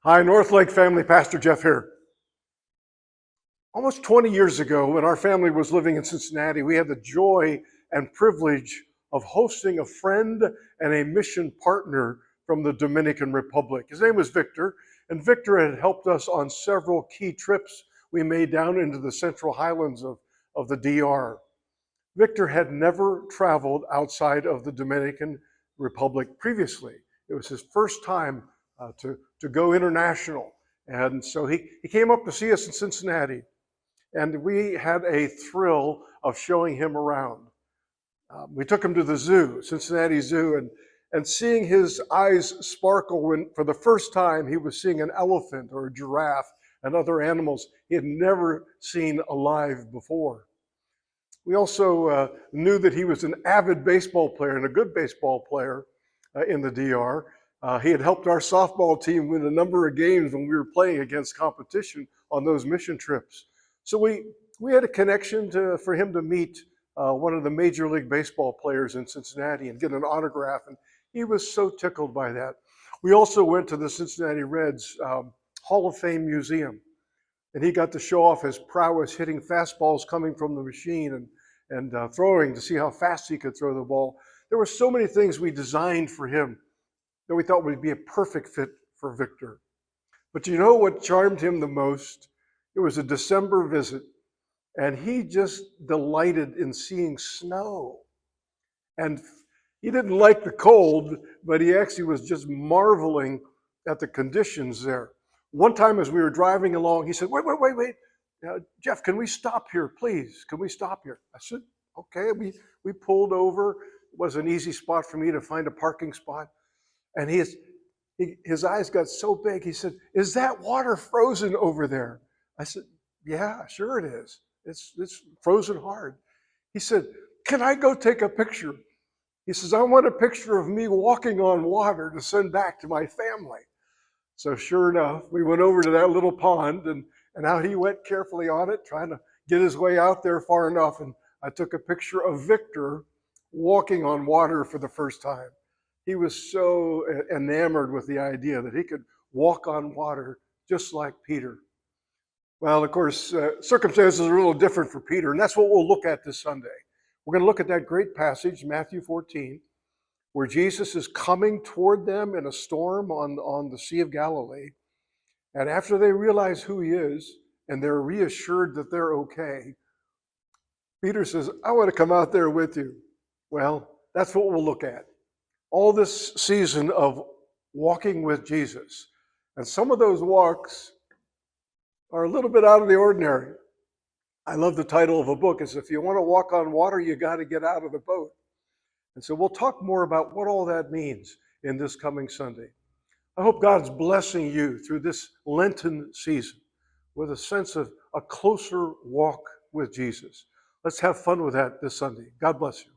Hi, North Lake family, Pastor Jeff here. Almost 20 years ago, when our family was living in Cincinnati, we had the joy and privilege of hosting a friend and a mission partner from the Dominican Republic. His name was Victor, and Victor had helped us on several key trips we made down into the Central Highlands of the DR. Victor had never traveled outside of the Dominican Republic previously. It was his first time to go international. And so he came up to see us in Cincinnati, and we had a thrill of showing him around. We took him to the zoo, Cincinnati Zoo, and seeing his eyes sparkle when for the first time he was seeing an elephant or a giraffe and other animals he had never seen alive before. We also knew that he was an avid baseball player and a good baseball player in the DR. He had helped our softball team win a number of games when we were playing against competition on those mission trips. So we had a connection for him to meet one of the Major League Baseball players in Cincinnati and get an autograph, and he was so tickled by that. We also went to the Cincinnati Reds Hall of Fame Museum, and he got to show off his prowess hitting fastballs coming from the machine and throwing to see how fast he could throw the ball. There were so many things we designed for him that we thought would be a perfect fit for Victor. But you know what charmed him the most? It was a December visit, and he just delighted in seeing snow. And he didn't like the cold, but he actually was just marveling at the conditions there. One time as we were driving along, he said, wait. Jeff, can we stop here, please? Can we stop here? I said, okay. We pulled over. It was an easy spot for me to find a parking spot. And his eyes got so big, he said, is that water frozen over there? I said, yeah, sure it is. It's frozen hard. He said, can I go take a picture? He says, I want a picture of me walking on water to send back to my family. So sure enough, we went over to that little pond, and out he went carefully on it, trying to get his way out there far enough. And I took a picture of Victor walking on water for the first time. He was so enamored with the idea that he could walk on water just like Peter. Well, of course, circumstances are a little different for Peter, and that's what we'll look at this Sunday. We're going to look at that great passage, Matthew 14, where Jesus is coming toward them in a storm on the Sea of Galilee. And after they realize who he is, and they're reassured that they're okay, Peter says, I want to come out there with you. Well, that's what we'll look at. All this season of walking with Jesus. And some of those walks are a little bit out of the ordinary. I love the title of a book. It's If You Want to Walk on Water, You Got to Get Out of the Boat. And so we'll talk more about what all that means in this coming Sunday. I hope God's blessing you through this Lenten season with a sense of a closer walk with Jesus. Let's have fun with that this Sunday. God bless you.